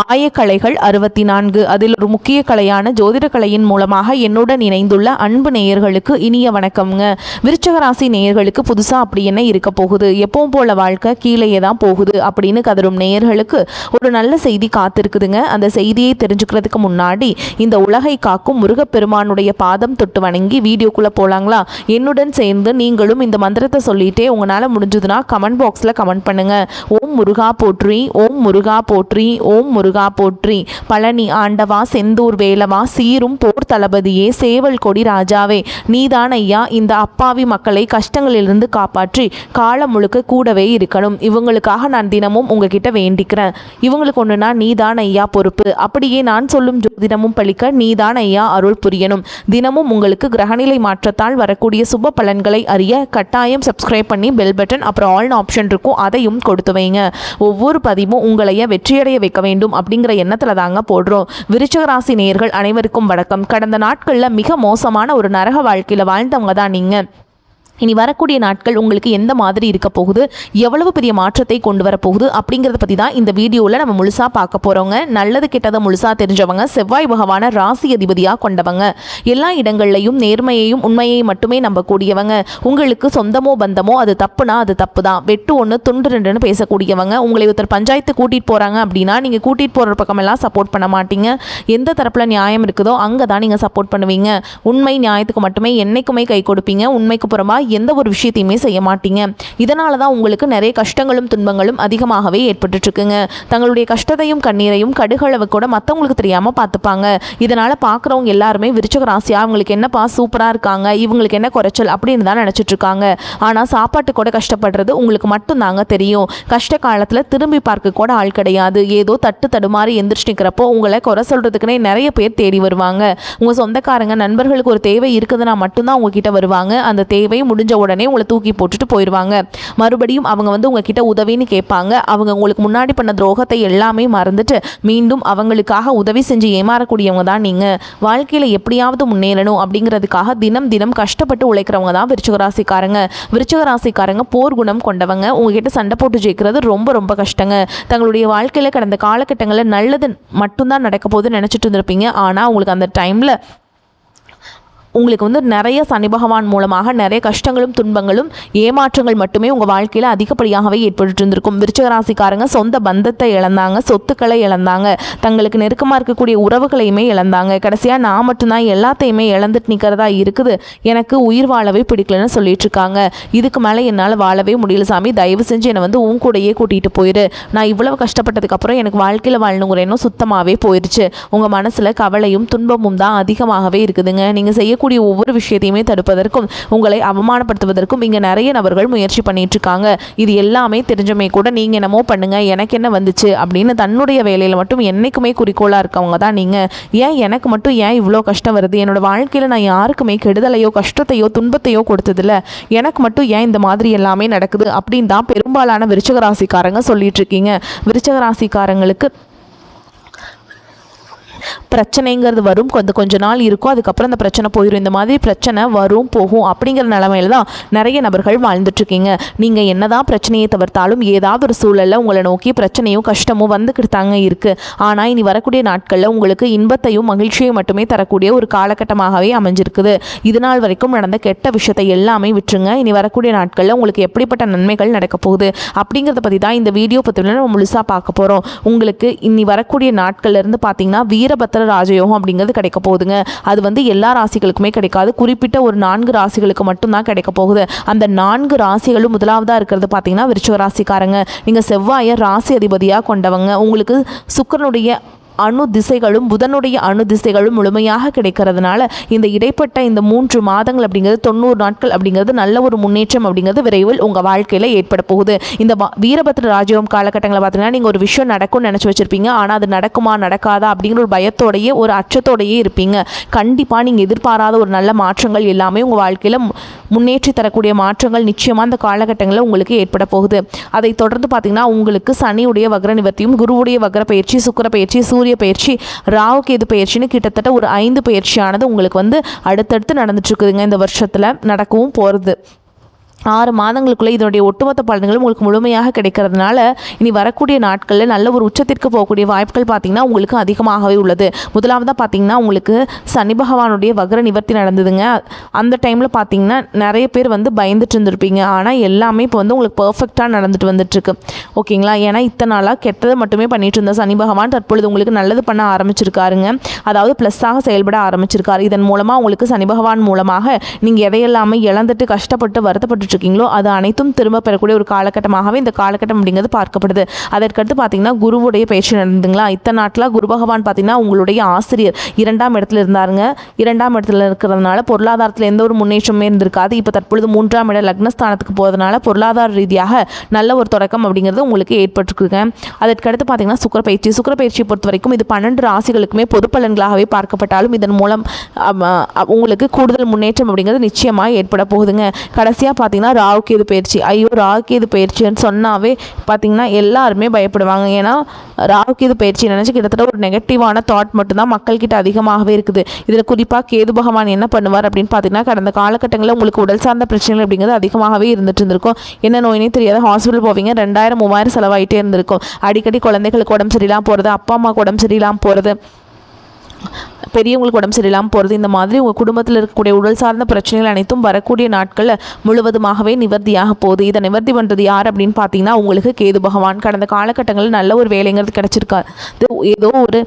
ஆயக்கலைகள் 64. அதில் ஒரு முக்கிய கலையான ஜோதிட கலையின் மூலமாக என்னுடன் இணைந்துள்ள அன்பு நேயர்களுக்கு இனிய வணக்கம்ங்க. விருச்சக ராசி நேயர்களுக்கு புதுசாக அப்படி என்ன இருக்க போகுது, எப்பவும் போல வாழ்க்கை கீழேயே தான் போகுது அப்படின்னு கதரும் நேயர்களுக்கு ஒரு நல்ல செய்தி காத்திருக்குதுங்க. அந்த செய்தியை தெரிஞ்சுக்கிறதுக்கு முன்னாடி இந்த உலகை காக்கும் முருகப்பெருமானுடைய பாதம் தொட்டு வணங்கி வீடியோக்குள்ளே போகலாங்களா? என்னுடன் சேர்ந்து நீங்களும் இந்த மந்திரத்தை சொல்லிட்டே உங்களால் முடிஞ்சதுன்னா கமெண்ட் பாக்ஸில் கமெண்ட் பண்ணுங்க. ஓம் முருகா போற்றி, ஓம் முருகா போற்றி, ஓம் முருகா போற்றி. பழனி ஆண்டவா, செந்தூர் வேலவா, சீரும் போர் தளபதியே, சேவல் கொடி ராஜாவே, நீதான் ஐயா இந்த அப்பாவி மக்களை கஷ்டங்களிலிருந்து காப்பாற்றி காலம் முழுக்க கூடவே இருக்கணும். இவங்களுக்காக நான் தினமும் உங்ககிட்ட வேண்டிக்கிறேன். இவங்களுக்கு ஒன்றுனா நீதான் ஐயா பொறுப்பு. அப்படியே நான் சொல்லும் ஜோதிடமும் பழிக்க நீதான் ஐயா அருள் புரியணும். தினமும் உங்களுக்கு கிரகநிலை மாற்றத்தால் வரக்கூடிய சுப பலன்களை அறிய கட்டாயம் சப்ஸ்கிரைப் பண்ணி பெல் பட்டன் அப்புறம் ஆல் ஆப்ஷன் இருக்கும், அதையும் கொடுத்து வைங்க. ஒவ்வொரு பதிவும் உங்களைய வெற்றியடைய வைக்க வேண்டும் அப்படிங்கிற எண்ணத்துல தாங்க போடுறோம். விருச்சிக ராசி நேயர்கள் அனைவருக்கும் வணக்கம். கடந்த நாட்கள்ல மிக மோசமான ஒரு நரக வாழ்க்கையில வாழ்ந்தவங்க தான் நீங்க. இனி வரக்கூடிய நாட்கள் உங்களுக்கு எந்த மாதிரி இருக்க போகுது, எவ்வளவு பெரிய மாற்றத்தை கொண்டு வரப்போகுது அப்படிங்கிறத பற்றி தான் இந்த வீடியோவில் நம்ம முழுசாக பார்க்க போகிறோங்க. நல்லது கெட்டதை முழுசாக தெரிஞ்சவங்க, செவ்வாய் பகவான ராசி அதிபதியாக கொண்டவங்க, எல்லா இடங்கள்லையும் நேர்மையையும் உண்மையையும் மட்டுமே நம்பக்கூடியவங்க. உங்களுக்கு சொந்தமோ பந்தமோ அது தப்புனா அது தப்பு தான், வெட்டு ஒன்று துண்டு ரெண்டுன்னு பேசக்கூடியவங்க. உங்களை ஒருத்தர் பஞ்சாயத்து கூட்டிகிட்டு போகிறாங்க அப்படின்னா நீங்கள் கூட்டிகிட்டு போகிற பக்கமெல்லாம் சப்போர்ட் பண்ண மாட்டீங்க. எந்த தரப்பில் நியாயம் இருக்குதோ அங்கே தான் நீங்கள் சப்போர்ட் பண்ணுவீங்க. உண்மை நியாயத்துக்கு மட்டுமே என்றைக்குமே கை கொடுப்பீங்க. உண்மைக்கு புறமா எந்த ஒரு விஷயத்தையுமே செய்ய மாட்டீங்க. இதனால தான் உங்களுக்கு நிறைய கஷ்டங்களும் துன்பங்களும் அதிகமாகவே ஏற்பட்டு இருக்குங்க. தங்களுடைய கஷ்டத்தையும் கண்ணீரையும் கடுகளவு கூட மற்றவங்களுக்கு தெரியாமல் பார்த்துப்பாங்க. இதனால் பார்க்குறவங்க எல்லாருமே விருச்சிக ராசியா அவங்களுக்கு என்னப்பா சூப்பராக இருக்காங்க, இவங்களுக்கு என்ன குறைச்சல் அப்படின்னு தான் நினச்சிட்டு இருக்காங்க. ஆனால் சாப்பாட்டு கூட கஷ்டப்படுறது உங்களுக்கு மட்டும்தாங்க தெரியும். கஷ்ட காலத்தில் திரும்பி பார்க்க கூட ஆள் கிடையாது. ஏதோ தட்டு தடுமாறி எந்திரிச்சு நிற்கிறப்போ உங்களை குறை சொல்கிறதுக்குன்னே நிறைய பேர் தேடி வருவாங்க. உங்கள் சொந்தக்காரங்க நண்பர்களுக்கு ஒரு தேவை இருக்குதுன்னா மட்டும்தான் உங்ககிட்ட வருவாங்க. அந்த தேவை முடிஞ்ச உடனே உங்களை தூக்கி போட்டுட்டு போயிடுவாங்க. மறுபடியும் அவங்க உங்ககிட்ட உதவின்னு கேட்பாங்க. அவங்க உங்களுக்கு முன்னாடி பண்ண துரோகத்தை எல்லாமே மறந்துட்டு மீண்டும் அவங்களுக்காக உதவி செஞ்சு ஏமாறக்கூடியவங்க தான் நீங்க. வாழ்க்கையில எப்படியாவது முன்னேறணும் அப்படிங்கிறதுக்காக தினம் தினம் கஷ்டப்பட்டு உழைக்கிறவங்க தான் விருச்சிக ராசிக்காரங்க. விருச்சிக ராசிக்காரங்க போர் குணம் கொண்டவங்க. உங்ககிட்ட சண்டை போட்டு ஜெயிக்கிறது ரொம்ப ரொம்ப கஷ்டங்க. தங்களுடைய வாழ்க்கையில கடந்த காலகட்டங்களில் நல்லது மட்டும்தான் நடக்க போகுதுன்னு நினைச்சிட்டு இருந்திருப்பீங்க. ஆனா உங்களுக்கு அந்த டைம்ல உங்களுக்கு நிறைய சனி பகவான் மூலமாக நிறைய கஷ்டங்களும் துன்பங்களும் ஏமாற்றங்கள் மட்டுமே உங்கள் வாழ்க்கையில் அதிகப்படியாகவே ஏற்பட்டு இருந்திருக்கும். விருச்சிக ராசிக்காரங்க சொந்த பந்தத்தை இழந்தாங்க, சொத்துக்களை இழந்தாங்க, தங்களுக்கு நெருக்கமாக இருக்கக்கூடிய உறவுகளையுமே இழந்தாங்க. கடைசியாக நான் மட்டும்தான் எல்லாத்தையுமே இழந்துட்டு நிற்கிறதா இருக்குது, எனக்கு உயிர் வாழவே பிடிக்கலன்னு சொல்லிட்டு இருக்காங்க. இதுக்கு மேலே என்னால் வாழவே முடியல சாமி, தயவு செஞ்சு என்னை உன் கூடையே கூட்டிகிட்டு போயிரு. நான் இவ்வளவு கஷ்டப்பட்டதுக்கப்புறம் எனக்கு வாழ்க்கையில் வாழணுங்கிற எண்ணம் சுத்தமாகவே போயிடுச்சு. உங்கள் மனசில் கவலையும் துன்பமும் தான் அதிகமாகவே இருக்குதுங்க. நீங்கள் செய்ய ஒவ்வொரு விஷயத்தையுமே தடுப்பதற்கும் உங்களை அவமானப்படுத்துவதற்கும் இங்க நிறைய நபர்கள் முயற்சி பண்ணிட்டு இருக்காங்க. இது எல்லாமே தெரிஞ்சமே கூட நீங்க என்னமோ பண்ணுங்க, எனக்கு என்ன வந்துச்சு அப்படின்னு தன்னுடைய வேலையில மட்டும் என்னைக்குமே குறிக்கோளா இருக்கவங்க தான் நீங்க. ஏன் எனக்கு மட்டும் ஏன் இவ்வளோ கஷ்டம் வருது, என்னோட வாழ்க்கையில நான் யாருக்குமே கெடுதலையோ கஷ்டத்தையோ துன்பத்தையோ கொடுத்ததில்ல, எனக்கு மட்டும் ஏன் இந்த மாதிரி எல்லாமே நடக்குது அப்படின்னு தான் பெரும்பாலான விருச்சிக ராசிக்காரங்க சொல்லிட்டு இருக்கீங்க. விருச்சிக ராசிக்காரங்களுக்கு பிரச்சனைங்கிறது வரும், கொஞ்ச நாள் இருக்கும், அதுக்கப்புறம் அந்த பிரச்சனை போயிடும். இந்த மாதிரி பிரச்சனை வரும் போகும் அப்படிங்கிற நிலைமையில தான் நிறைய நபர்கள் வாழ்ந்துட்டுருக்கீங்க. நீங்கள் என்னதான் பிரச்சனையை தவிர்த்தாலும் ஏதாவது ஒரு சூழலில் உங்களை நோக்கி பிரச்சனையும் கஷ்டமும் வந்துக்கிட்டு தாங்க இருக்குது. ஆனால் இனி வரக்கூடிய நாட்களில் உங்களுக்கு இன்பத்தையும் மகிழ்ச்சியையும் மட்டுமே தரக்கூடிய ஒரு காலகட்டமாகவே அமைஞ்சிருக்குது. இது நாள் வரைக்கும் நடந்த கெட்ட விஷயத்தை எல்லாமே விட்டுருங்க. இனி வரக்கூடிய நாட்களில் உங்களுக்கு எப்படிப்பட்ட நன்மைகள் நடக்க போகுது அப்படிங்கிறத பற்றி தான் இந்த வீடியோ பற்றின நம்ம முழுசாக பார்க்க போகிறோம். உங்களுக்கு இனி வரக்கூடிய நாட்கள்லேருந்து பார்த்தீங்கன்னா வீரபத்திர ராஜயோகம் அப்படிங்கிறது கிடைக்க போகுதுங்க. அது எல்லா ராசிகளுக்குமே கிடைக்காது, குறிப்பிட்ட ஒரு 4 ராசிகளுக்கு மட்டும்தான் கிடைக்க போகுது. அந்த 4 ராசிகளும் முதலாவதா இருக்கிறது பார்த்தீங்கன்னா விருச்சிக ராசிக்காரங்க. நீங்கள் செவ்வாயை ராசி அதிபதியாக கொண்டவங்க. உங்களுக்கு சுக்கிரனுடைய அணு திசைகளும் புதனுடைய அணு திசைகளும் முழுமையாக கிடைக்கிறதுனால இந்த இடைப்பட்ட இந்த 3 மாதங்கள் அப்படிங்கிறது 90 நாட்கள் அப்படிங்கிறது நல்ல ஒரு முன்னேற்றம் அப்படிங்கிறது விரைவில் உங்கள் வாழ்க்கையில் ஏற்பட போகுது. இந்த வீரபத்திர ராஜயோகம் காலகட்டங்களில் பார்த்தீங்கன்னா நீங்கள் ஒரு விஷயம் நடக்கும்னு நினச்சி வச்சுருப்பீங்க. ஆனால் அது நடக்குமா நடக்காதா அப்படிங்கிற ஒரு பயத்தோடையே ஒரு அச்சத்தோடையே இருப்பீங்க. கண்டிப்பாக நீங்கள் எதிர்பாராத ஒரு நல்ல மாற்றங்கள் எல்லாமே உங்கள் வாழ்க்கையில் முன்னேற்றி தரக்கூடிய மாற்றங்கள் நிச்சயமாக அந்த காலகட்டங்களில் உங்களுக்கு ஏற்பட போகுது. அதை தொடர்ந்து பார்த்தீங்கன்னா உங்களுக்கு சனியுடைய வக்ர நிவர்த்தியும் குருவுடைய வக்ர பயிற்சி, சுக்கிர பயிற்சி, சூரிய பயிற்சி, ராகு கேது பயிற்சின்னு கிட்டத்தட்ட ஒரு 5 பயிற்சியானது உங்களுக்கு அடுத்தடுத்து நடந்துட்டு இருக்குதுங்க. இந்த வருஷத்தில் நடக்கவும் போகிறது. 6 மாதங்களுக்குள்ளே இதனுடைய ஒட்டுமொத்த பலன்களும் உங்களுக்கு முழுமையாக கிடைக்கிறதுனால இனி வரக்கூடிய நாட்களில் நல்ல ஒரு உச்சத்திற்கு போகக்கூடிய வாய்ப்புகள் பார்த்திங்கன்னா உங்களுக்கு அதிகமாகவே உள்ளது. முதலாவதாக பார்த்திங்கன்னா உங்களுக்கு சனி பகவானுடைய வக்ர நிவர்த்தி நடந்ததுங்க. அந்த டைமில் பார்த்திங்கன்னா நிறைய பேர் வந்து பயந்துட்டு இருந்திருப்பீங்க. ஆனால் எல்லாமே இப்போ வந்து உங்களுக்கு பர்ஃபெக்டாக நடந்துட்டு வந்துட்டுருக்கு. ஓகேங்களா? ஏன்னா இத்தனை நாளாக கெட்டதை மட்டுமே பண்ணிட்டு இருந்த சனி பகவான் தற்பொழுது உங்களுக்கு நல்லது பண்ண ஆரம்பிச்சிருக்காருங்க. அதாவது ப்ளஸ்ஸாக செயல்பட ஆரம்பிச்சிருக்காரு. இதன் மூலமாக உங்களுக்கு சனி பகவான் மூலமாக நீங்கள் எதையெல்லாமே இழந்துட்டு கஷ்டப்பட்டு வருத்தப்பட்டு இருக்கீங்களோ அது அனைத்தும் திரும்ப பெறக்கூடிய ஒரு காலகட்டமாகவே இந்த காலகட்டம் அப்படிங்கிறது பார்க்கப்படுது. அதற்கடுத்து பார்த்தீங்கன்னா குருவுடைய பயிற்சி நடந்துங்களா. இத்தனை நாட்டில் குரு பகவான் பார்த்தீங்கன்னா உங்களுடைய ஆசிரியர் 2ஆம் இடத்துல இருந்தாருங்க. 2ஆம் இடத்துல இருக்கிறதுனால பொருளாதாரத்தில் எந்த ஒரு முன்னேற்றமே இருந்திருக்காது. இப்போ தற்பொழுது 3ஆம் இடம் லக்னஸ்தானத்துக்கு போகிறதுனால பொருளாதார ரீதியாக நல்ல ஒரு தொடக்கம் அப்படிங்கிறது உங்களுக்கு ஏற்பட்டுருக்குங்க. அதற்கடுத்து பார்த்தீங்கன்னா சுக்கிரப்பயிற்சியை பொறுத்த வரைக்கும் இது 12 ராசிகளுக்குமே பொது பலன்களாகவே பார்க்கப்பட்டாலும் இதன் மூலம் உங்களுக்கு கூடுதல் முன்னேற்றம் அப்படிங்கிறது நிச்சயமாக ஏற்பட போகுதுங்க. கடைசியாக பார்த்தீங்கன்னா ராகுகேது பயிற்சி. ஐயோ ராகுகேது பயிற்சின்னு சொன்னாவே பார்த்தீங்கன்னா எல்லாருமே பயப்படுவாங்க. ஏன்னா ராகுகேது பயிற்சி நினச்சி கிட்டத்தட்ட ஒரு நெகட்டிவான தாட் மட்டும்தான் மக்கள்கிட்ட அதிகமாகவே இருக்குது. இதில் குறிப்பாக கேது பகவான் என்ன பண்ணுவார் அப்படின்னு பார்த்தீங்கன்னா கடந்த காலகட்டங்களில் உங்களுக்கு உடல் சார்ந்த பிரச்சனைகள் அப்படிங்கிறது அதிகமாகவே இருந்துட்டு இருந்திருக்கும். என்ன நோயினே தெரியாத ஹாஸ்பிட்டல் போவீங்க, 2000-3000 செலவாயிட்டே இருந்திருக்கும். அடிக்கடி குழந்தைகளுக்கு உடம்பு சரியில்லாமல் போகிறது, அப்பா அம்மாவுக்கு உடம்பு சரியில்லாமல் போகிறது, பெரியவங்களுக்கு உடம்பு சரியில்லாமல் போகிறது, இந்த மாதிரி உங்கள் குடும்பத்தில் இருக்கக்கூடிய உடல் சார்ந்த பிரச்சனைகள் அனைத்தும் வரக்கூடிய நாட்களில் முழுவதுமாகவே நிவர்த்தியாக போகுது. இதை நிவர்த்தி பண்ணுறது யார் அப்படின்னு பார்த்தீங்கன்னா உங்களுக்கு கேது பகவான். கடந்த காலகட்டங்களில் நல்ல ஒரு வேலைங்கிறது கிடச்சிருக்காது. ஏதோ ஒரு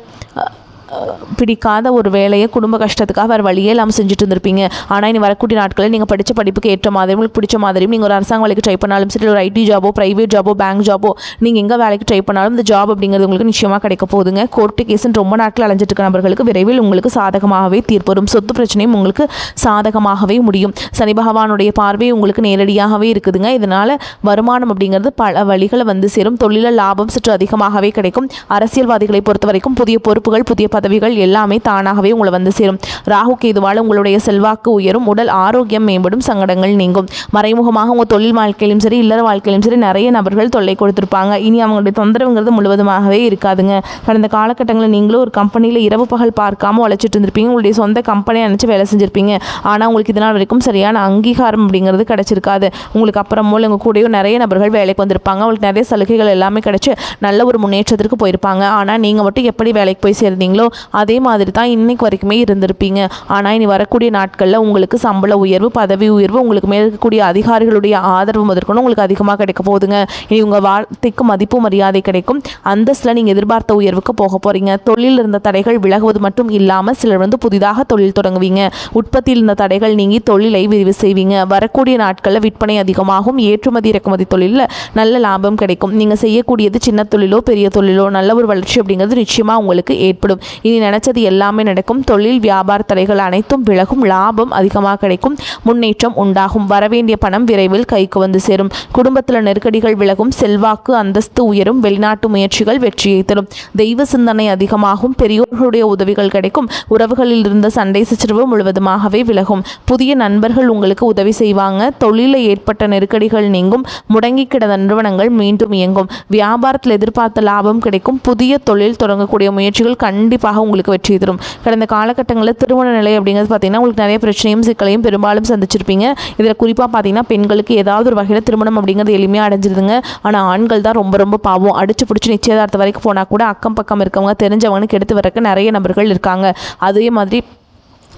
பிடிக்காத ஒரு வேலையை குடும்ப கஷ்டத்துக்காக வேறு வழியே இல்லாமல் செஞ்சுட்டு இருந்திருப்பீங்க. ஆனால் இனி வரக்கூடிய நாட்களில் நீங்கள் படித்த படிப்புக்கு ஏற்ற மாதிரியும் உங்களுக்கு பிடிச்ச மாதிரியும் நீங்கள் ஒரு அரசாங்க வேலைக்கு ட்ரை பண்ணாலும் சரி, ஒரு ஐடி ஜாபோ, ப்ரைவேட் ஜாபோ, பேங்க் ஜாபோ, நீங்கள் எங்கே வேலைக்கு ட்ரை பண்ணாலும் இந்த ஜாப் அப்படிங்கிறது உங்களுக்கு நிச்சயமாக கிடைக்க போகுதுங்க. கோர்ட்டு கேஸுன்னு ரொம்ப நாட்கள் அலைஞ்சிட்டு இருக்க நபர்களுக்கு விரைவில் உங்களுக்கு சாதகமாகவே தீர்ப்பு வரும். சொத்து பிரச்சனையும் உங்களுக்கு சாதகமாகவே முடியும். சனி பகவானுடைய பார்வை உங்களுக்கு நேரடியாகவே இருக்குதுங்க. இதனால் வருமானம் அப்படிங்கிறது பல வழிகளை வந்து சேரும். தொழிலில் லாபம் சற்று அதிகமாகவே கிடைக்கும். அரசியல்வாதிகளை பொறுத்த வரைக்கும் புதிய பொறுப்புகள், புதிய பதவிகள் எல்லாமே தானாகவே உங்களை வந்து சேரும். ராகு கேதுவால் உங்களுடைய செல்வாக்கு உயரும், உடல் ஆரோக்கியம் மேம்படும், சங்கடங்கள் நீங்கும். மறைமுகமாக உங்கள் தொழில் வாழ்க்கையிலும் சரி, இல்லற வாழ்க்கையிலும் சரி நிறைய நபர்கள் தொல்லை கொடுத்துருப்பாங்க. இனி அவங்களுடைய தொந்தரவுங்கிறது முழுவதுமாகவே இருக்காதுங்க. கடந்த காலகட்டங்களில் நீங்களும் ஒரு கம்பெனியில் இரவு பகல் பார்க்காம உழைச்சிட்டு இருந்திருப்பீங்க. உங்களுடைய சொந்த கம்பெனியை நினச்சி வேலை செஞ்சுருப்பீங்க. ஆனால் உங்களுக்கு இதனால் வரைக்கும் சரியான அங்கீகாரம் அப்படிங்கிறது கிடைச்சிருக்காது. உங்களுக்கு அப்புறமோல் உங்கள் கூடயும் நிறைய நபர்கள் வேலைக்கு வந்திருப்பாங்க. உங்களுக்கு நிறைய சலுகைகள் எல்லாமே கிடைச்சி நல்ல ஒரு முன்னேற்றத்திற்கு போயிருப்பாங்க. ஆனால் நீங்கள் மட்டும் எப்படி வேலைக்கு போய் சேர்ந்தீங்களோ அதே மாதிரி தான் இன்னைக்கு வரைக்குமே இருந்திருப்பீங்க. ஆனால் இனி வரக்கூடிய நாட்களில் உங்களுக்கு சம்பள உயர்வு, பதவி உயர்வு, உங்களுக்கு மேல் இருக்கக்கூடிய அதிகாரிகளுடைய ஆதரவு முதற்கொண்டு உங்களுக்கு அதிகமாக கிடைக்க போகுதுங்க. இனி உங்கள் வார்த்தைக்கு மதிப்பு மரியாதை கிடைக்கும். அந்தஸ்தில் நீங்கள் எதிர்பார்த்த உயர்வுக்கு போக போகிறீங்க. தொழிலில் இருந்த தடைகள் விலகுவது மட்டும் இல்லாமல் சிலர் வந்து புதிதாக தொழில் தொடங்குவீங்க. உற்பத்தியில் இருந்த தடைகள் நீங்கி தொழிலை விரிவு செய்வீங்க. வரக்கூடிய நாட்களில் விற்பனை அதிகமாகும். ஏற்றுமதி இறக்குமதி தொழிலில் நல்ல லாபம் கிடைக்கும். நீங்கள் செய்யக்கூடியது சின்ன தொழிலோ பெரிய தொழிலோ நல்ல ஒரு வளர்ச்சி அப்படிங்கிறது நிச்சயமாக உங்களுக்கு ஏற்படும். இனி நினைச்சது எல்லாமே நடக்கும். தொழில் வியாபார தடைகள் அனைத்தும் விலகும். லாபம் அதிகமாக கிடைக்கும். முன்னேற்றம் உண்டாகும். வரவேண்டிய பணம் விரைவில் கைக்கு வந்து சேரும். குடும்பத்தில் நெருக்கடிகள் விலகும். செல்வாக்கு அந்தஸ்து உயரும். வெளிநாட்டு முயற்சிகள் வெற்றியை தரும். தெய்வ சிந்தனை அதிகமாகும். பெரியோர்களுடைய உதவிகள் கிடைக்கும். உறவுகளில் இருந்த சண்டை சச்சரவு முழுவதுமாகவே விலகும். புதிய நண்பர்கள் உங்களுக்கு உதவி செய்வாங்க. தொழிலில் ஏற்பட்ட நெருக்கடிகள் நீங்கும். முடங்கி கிடந்த நிறுவனங்கள் மீண்டும் இயங்கும். வியாபாரத்தில் எதிர்பார்த்த லாபம் கிடைக்கும். புதிய தொழில் தொடங்கக்கூடிய முயற்சிகள் கண்டிப்பாக உங்களுக்கு வெற்றி தரும். கடந்த காலகட்டங்களில் திருமண நிலை அப்படிங்கிறது பார்த்தீங்கன்னா உங்களுக்கு நிறைய பிரச்சனையும் சிக்கலையும் பெரும்பாலும் சந்திச்சிருப்பீங்க. இதில் குறிப்பாக பார்த்தீங்கன்னா பெண்களுக்கு ஏதாவது ஒரு வகையில் திருமணம் அப்படிங்கிறது எளிமையாக அடைஞ்சிருதுங்க. ஆனால் ஆண்கள் தான் ரொம்ப ரொம்ப பாவம். அடிச்சு பிடிச்சி நிச்சயதார்த்தம் வரைக்கும் போனால் கூட அக்கம் பக்கம் இருக்கவங்க தெரிஞ்சவனுக்கு எடுத்து வரக்க நிறைய நபர்கள் இருக்காங்க. அதே மாதிரி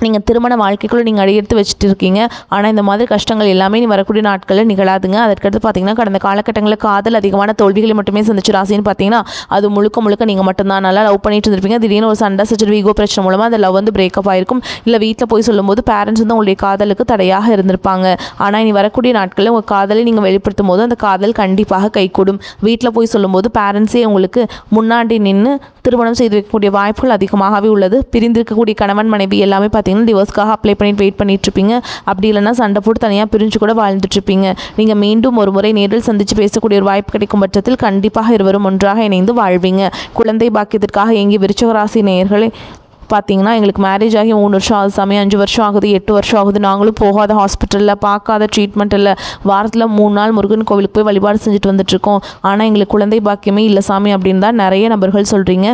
நீங்கள் திருமண வாழ்க்கைக்குள்ளே நீங்கள் அடியெடுத்து வச்சுட்டு இருக்கீங்க. ஆனால் இந்த மாதிரி கஷ்டங்கள் எல்லாமே நீ வரக்கூடிய நாட்களில் நிகழாதுங்க. அதற்கடுத்து பார்த்தீங்கன்னா கடந்த காலகட்டங்களில் காதல் அதிகமான தோல்விகளை மட்டுமே சந்திச்சு ராசின்னு பார்த்தீங்கன்னா அது முழுக்க நீங்கள் மட்டும்தான் நல்லா லவ் பண்ணிட்டு இருந்திருப்பீங்க. திடீர்னு ஒரு சண்டை சச்சரவு ஈகோ பிரச்சனை மூலமாக அந்த லவ் வந்து பிரேக்கப் ஆயிருக்கும். இல்லை வீட்டில் போய் சொல்லும்போது பேரண்ட்ஸ் வந்து உங்களுடைய காதலுக்கு தடையாக இருந்திருப்பாங்க. ஆனால் இனி வரக்கூடிய நாட்களில் உங்கள் காதலை நீங்கள் வெளிப்படுத்தும் போது அந்த காதல் கண்டிப்பாக கைகூடும். வீட்டில் போய் சொல்லும்போது பேரண்ட்ஸே உங்களுக்கு முன்னாடி நின்று திருமணம் செய்து வைக்கக்கூடிய வாய்ப்புகள் அதிகமாகவே உள்ளது. பிரிந்திருக்கக்கூடிய கணவன் மனைவி எல்லாமே பார்த்தீங்கன்னா டிவோர்ஸ்க்காக அப்ளை பண்ணிட்டு வெயிட் பண்ணிட்டு இருப்பீங்க. அப்படி இல்லைன்னா சண்டை போட்டு தனியாக பிரிஞ்சு கூட வாழ்ந்துட்டு இருப்பீங்க. நீங்கள் மீண்டும் ஒரு முறை நேரில் சந்தித்து பேசக்கூடிய ஒரு வாய்ப்பு கிடைக்கும் பட்சத்தில் கண்டிப்பாக இருவரும் ஒன்றாக இணைந்து வாழ்வீங்க. குழந்தை பாக்கியத்திற்காக இயங்கி விருச்சிக ராசி நேயர்களை பார்த்தீங்கன்னா எங்களுக்கு மேரேஜ் ஆகி 3 வருஷம் ஆகுது சாமி, 5 வருஷம் ஆகுது, 8 வருஷம் ஆகுது, நாங்களும் போகாத ஹாஸ்பிட்டலில் பார்க்காத ட்ரீட்மெண்ட் இல்லை, வாரத்தில் 3 நாள் முருகன் கோவிலுக்கு போய் வழிபாடு செஞ்சுட்டு வந்துட்டுருக்கோம், ஆனால் எங்களுக்கு குழந்தை பாக்கியமே இல்லை சாமி அப்படின்னு தான் நிறைய நபர்கள் சொல்கிறீங்க.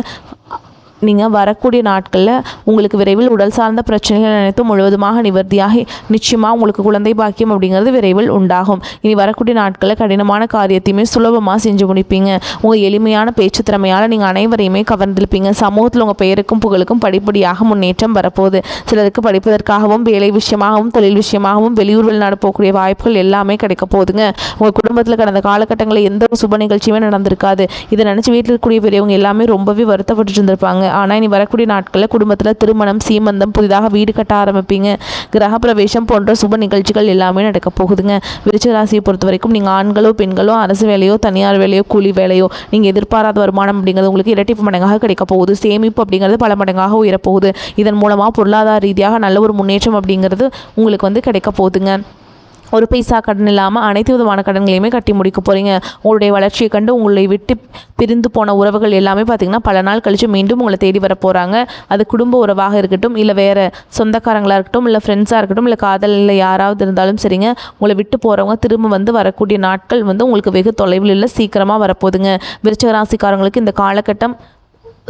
நீங்கள் வரக்கூடிய நாட்களில் உங்களுக்கு விரைவில் உடல் சார்ந்த பிரச்சனைகள் அனைத்தும் முழுவதுமாக நிவர்த்தியாகி நிச்சயமாக உங்களுக்கு குழந்தை பாக்கியம் அப்படிங்கிறது விரைவில் உண்டாகும். இனி வரக்கூடிய நாட்களில் கடினமான காரியத்தையுமே சுலபமாக செஞ்சு முடிப்பீங்க. உங்கள் எளிமையான பேச்சு திறமையால் நீங்கள் அனைவரையுமே கவர்ந்திருப்பீங்க. சமூகத்தில் உங்கள் பெயருக்கும் புகழுக்கும் படிப்படியாக முன்னேற்றம் வரப்போகுது. சிலருக்கு படிப்பதற்காகவும் வேலை விஷயமாகவும் தொழில் விஷயமாகவும் வெளியூர் வெளிநாடு போகக்கூடிய வாய்ப்புகள் எல்லாமே கிடைக்க போகுதுங்க. உங்கள் குடும்பத்தில் கடந்த காலகட்டங்களில் எந்த ஒரு சுப நிகழ்ச்சியுமே நடந்திருக்காது. இதை நினச்சி வீட்டில் இருக்கக்கூடிய பெரியவங்க எல்லாமே ரொம்பவே வருத்தப்பட்டு இருந்திருப்பாங்க. ஆனால் இனி வரக்கூடிய நாட்களில் குடும்பத்தில் திருமணம், சீமந்தம், புதிதாக வீடு கட்ட ஆரம்பிப்பீங்க. கிரகப்பிரவேசம் போன்ற சுப நிகழ்ச்சிகள் எல்லாமே நடக்க போகுதுங்க. விருச்சிக ராசியை பொறுத்த வரைக்கும் நீங்கள் ஆண்களோ பெண்களோ அரசு வேலையோ தனியார் வேலையோ கூலி வேலையோ நீங்கள் எதிர்பாராத வருமானம் அப்படிங்கிறது உங்களுக்கு இரட்டிப்பு மடங்காக கிடைக்க போகுது. சேமிப்பு அப்படிங்கிறது பல மடங்காக உயரப்போகுது. இதன் மூலமாக பொருளாதார ரீதியாக நல்ல ஒரு முன்னேற்றம் அப்படிங்கிறது உங்களுக்கு கிடைக்க போகுதுங்க. ஒரு பைசா கடன் இல்லாமல் அனைத்து விதமான கடன்களையுமே கட்டி முடிக்க போகிறீங்க. உங்களுடைய வளர்ச்சியை கண்டு உங்களை விட்டு பிரிந்து போன உறவுகள் எல்லாமே பார்த்திங்கன்னா பல நாள் கழித்து மீண்டும் உங்களை தேடி வர போகிறாங்க. அது குடும்ப உறவாக இருக்கட்டும், இல்லை வேறு சொந்தக்காரங்களாக இருக்கட்டும், இல்லை ஃப்ரெண்ட்ஸாக இருக்கட்டும், இல்லை காதலில் யாராவது இருந்தாலும் சரிங்க. உங்களை விட்டு போகிறவங்க திரும்ப வரக்கூடிய நாட்கள் உங்களுக்கு வெகு தொலைவில் இல்லை, சீக்கிரமாக வரப்போகுதுங்க. விருச்சிக ராசிக்காரங்களுக்கு இந்த காலகட்டம்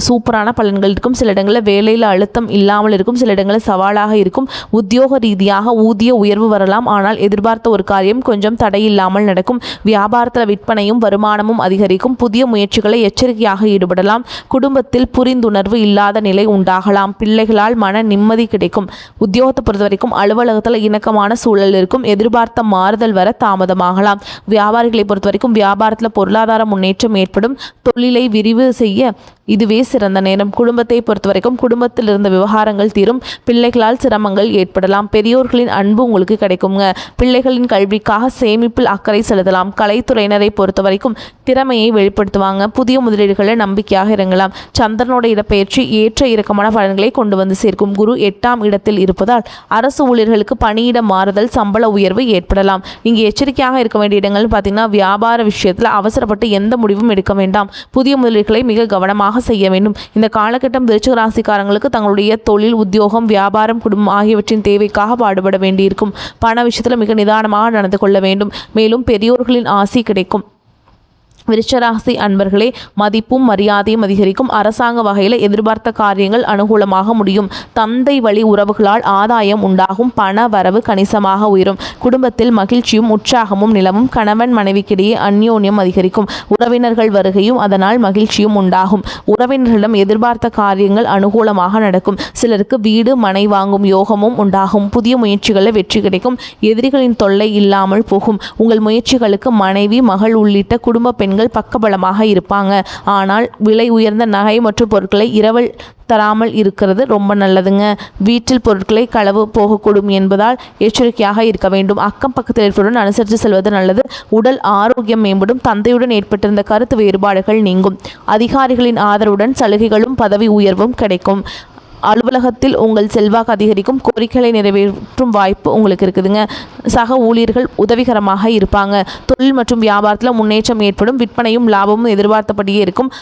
சூப்பரான பலன்கள் இருக்கும். சில இடங்களில் வேலையில் அழுத்தம் இல்லாமல் இருக்கும், சில இடங்களில் சவாலாக இருக்கும். உத்தியோக ரீதியாக ஊதிய உயர்வு வரலாம். ஆனால் எதிர்பார்த்த ஒரு காரியம் கொஞ்சம் தடையில்லாமல் நடக்கும். வியாபாரத்தில் விற்பனையும் வருமானமும் அதிகரிக்கும். புதிய முயற்சிகளை எச்சரிக்கையாக ஈடுபடலாம். குடும்பத்தில் புரிந்துணர்வு இல்லாத நிலை உண்டாகலாம். பிள்ளைகளால் மன நிம்மதி கிடைக்கும். உத்தியோகத்தை பொறுத்த வரைக்கும் அலுவலகத்தில் இணக்கமான சூழல் இருக்கும். எதிர்பார்த்த மாறுதல் வர தாமதமாகலாம். வியாபாரிகளை பொறுத்த வரைக்கும் வியாபாரத்தில் பொருளாதார முன்னேற்றம் ஏற்படும். தொழிலை விரிவு செய்ய இதுவே சிறந்த நேரம். குடும்பத்தை பொறுத்த வரைக்கும் குடும்பத்தில் இருந்த விவகாரங்கள் தீரும். பிள்ளைகளால் சிரமங்கள் ஏற்படலாம். பெரியோர்களின் அன்பு உங்களுக்கு கிடைக்குங்க. பிள்ளைகளின் கல்விக்காக சேமிப்பில் அக்கறை செலுத்தலாம். கலைத்துறையினரை பொறுத்த வரைக்கும் திறமையை வெளிப்படுத்துவாங்க. புதிய முதலீடுகளை நம்பிக்கையாக இறங்கலாம். சந்திரனோட இடப்பெயர்ச்சி ஏற்ற இறக்கமான பலன்களை கொண்டு வந்து சேர்க்கும். குரு 8ஆம் இடத்தில் இருப்பதால் அரசு ஊழியர்களுக்கு பணியிட மாறுதல், சம்பள உயர்வு ஏற்படலாம். நீங்கள் எச்சரிக்கையாக இருக்க வேண்டிய இடங்கள்னு பார்த்தீங்கன்னா வியாபார விஷயத்தில் அவசரப்பட்டு எந்த முடிவும் எடுக்க வேண்டாம். புதிய முதலீடுகளை மிக கவனமாக செய்ய வேண்டும். இந்த காலகட்டம் விருச்சிக ராசிக்காரங்களுக்கு தங்களுடைய தொழில், உத்தியோகம், வியாபாரம், குடும்பம் ஆகியவற்றின் தேவைக்காக பாடுபட வேண்டியிருக்கும். பண விஷயத்தில் மிக நிதானமாக நடந்து கொள்ள வேண்டும். மேலும் பெரியோர்களின் ஆசி கிடைக்கும். விருச்சிகராசி அன்பர்களே, மதிப்பும் மரியாதையும் அதிகரிக்கும். அரசாங்க வகையில் எதிர்பார்த்த காரியங்கள் அனுகூலமாக முடியும். தந்தை வழி உறவுகளால் ஆதாயம் உண்டாகும். பண வரவு கணிசமாக உயரும். குடும்பத்தில் மகிழ்ச்சியும் உற்சாகமும் நிலவும். கணவன் மனைவிக்கிடையே அந்யோன்யம் அதிகரிக்கும். உறவினர்கள் வருகையும் அதனால் மகிழ்ச்சியும் உண்டாகும். உறவினர்களிடம் எதிர்பார்த்த காரியங்கள் அனுகூலமாக நடக்கும். சிலருக்கு வீடு மனை வாங்கும் யோகமும் உண்டாகும். புதிய முயற்சிகளில் வெற்றி கிடைக்கும். எதிரிகளின் தொல்லை இல்லாமல் போகும். உங்கள் முயற்சிகளுக்கு மனைவி, மகள் உள்ளிட்ட குடும்ப பெண்கள் பக்கபலமாக இருப்பாங்க. ஆனால் விலை உயர்ந்த நகை மற்றும் பொருட்களை இரவல் தராமல் இருக்கிறது ரொம்ப நல்லதுங்க. வீட்டில் பொருட்களை களவு போகக்கூடும் என்பதால் எச்சரிக்கையாக இருக்க வேண்டும். அக்கம் பக்கத்தில் இருப்பதுடன் அனுசரித்து செல்வது நல்லது. உடல் ஆரோக்கியம் மேம்படும். தந்தையுடன் ஏற்பட்டிருந்த கருத்து வேறுபாடுகள் நீங்கும். அதிகாரிகளின் ஆதரவுடன் சலுகைகளும் பதவி உயர்வும் கிடைக்கும். அலுவலகத்தில் உங்கள் செல்வாக்கு அதிகரிக்கும். கோரிக்கைகளை நிறைவேற்றும் வாய்ப்பு உங்களுக்கு இருக்குதுங்க. சக ஊழியர்கள் உதவிகரமாக இருப்பாங்க. தொழில் மற்றும் வியாபாரத்தில் முன்னேற்றம் ஏற்படும். விற்பனையும் லாபமும் எதிர்பார்த்தபடியே இருக்கும்.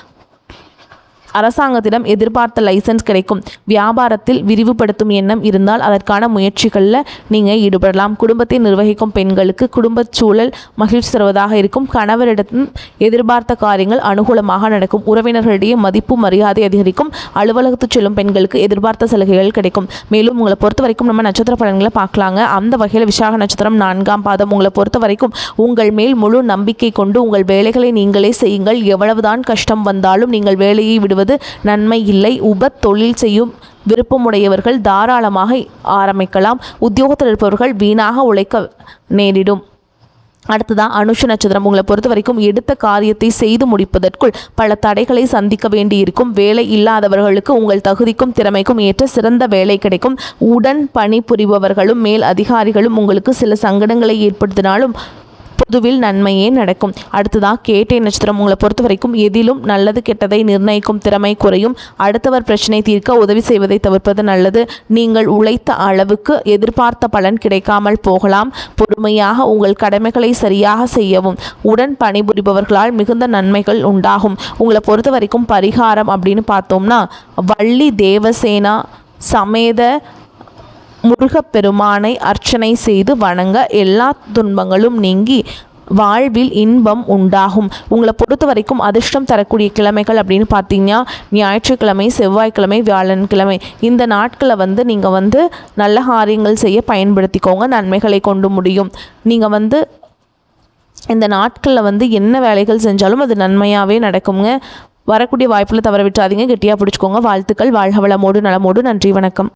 அரசாங்கத்திடம் எதிர்பார்த்த லைசன்ஸ் கிடைக்கும். வியாபாரத்தில் விரிவுபடுத்தும் எண்ணம் இருந்தால் அதற்கான முயற்சிகளில் நீங்கள் ஈடுபடலாம். குடும்பத்தை நிர்வகிக்கும் பெண்களுக்கு குடும்ப சூழல் மகிழ்ச்சி தருவதாக இருக்கும். கணவரிடம் எதிர்பார்த்த காரியங்கள் அனுகூலமாக நடக்கும். உறவினர்களிடையே மதிப்பு மரியாதை அதிகரிக்கும். அலுவலகத்துக்கு செல்லும் பெண்களுக்கு எதிர்பார்த்த சலுகைகள் கிடைக்கும். மேலும் உங்களை பொறுத்த வரைக்கும் நம்ம நட்சத்திர பலன்களை பார்க்கலாங்க. அந்த வகையில் விசாக நட்சத்திரம் 4ஆம் பாதம். உங்களை பொறுத்த வரைக்கும் உங்கள் மேல் முழு நம்பிக்கை கொண்டு உங்கள் வேலைகளை நீங்களே செய்யுங்கள். எவ்வளவுதான் கஷ்டம் வந்தாலும் நீங்கள் வேலையை விடுவது நன்மை இல்லை. தொழில் செய்யும் விருப்பமுடையவர்கள் தாராளமாக ஆரம்பிக்கலாம். உத்தியோகத்தில் இருப்பவர்கள் வீணாக உழைக்க நேரிடும். அடுத்ததான் அனுஷ நட்சத்திரம். உங்களை பொறுத்த வரைக்கும் எடுத்த காரியத்தை செய்து முடிப்பதற்குள் பல தடைகளை சந்திக்க வேண்டியிருக்கும். வேலை இல்லாதவர்களுக்கு உங்கள் தகுதிக்கும் திறமைக்கும் ஏற்ற சிறந்த வேலை கிடைக்கும். உடன் பணி புரிபவர்களும் மேல் அதிகாரிகளும் உங்களுக்கு சில சங்கடங்களை ஏற்படுத்தினாலும் பொதுவில் நன்மையே நடக்கும். அடுத்ததாக கேட்டை நட்சத்திரம். உங்களை பொறுத்த வரைக்கும் எதிலும் நல்லது கெட்டதை நிர்ணயிக்கும் திறமை குறையும். அடுத்தவர் பிரச்சனை தீர்க்க உதவி செய்வதை தவிர்ப்பது நல்லது. நீங்கள் உழைத்த அளவுக்கு எதிர்பார்த்த பலன் கிடைக்காமல் போகலாம். பொறுமையாக உங்கள் கடமைகளை சரியாக செய்யவும். உடன் பணிபுரிபவர்களால் மிகுந்த நன்மைகள் உண்டாகும். உங்களை பொறுத்த வரைக்கும் பரிகாரம் அப்படின்னு பார்த்தோம்னா வள்ளி தேவசேனா சமேத முருகப்பெருமானை அர்ச்சனை செய்து வணங்க எல்லா துன்பங்களும் நீங்கி வாழ்வில் இன்பம் உண்டாகும். உங்களை பொறுத்த வரைக்கும் அதிர்ஷ்டம் தரக்கூடிய கிழமைகள் அப்படின்னு பார்த்தீங்கன்னா ஞாயிற்றுக்கிழமை, செவ்வாய்க்கிழமை, வியாழன்கிழமை. இந்த நாட்களை நீங்கள் நல்ல காரியங்கள் செய்ய பயன்படுத்திக்கோங்க. நன்மைகளை கொண்டு முடியும். நீங்கள் இந்த நாட்களில் என்ன வேலைகள் செஞ்சாலும் அது நன்மையாகவே நடக்குங்க. வரக்கூடிய வாய்ப்பில் தவற விட்டுறாதீங்க. கெட்டியாக பிடிச்சிக்கோங்க. வாழ்த்துக்கள். வாழ்க வளமோடு நலமோடு. நன்றி, வணக்கம்.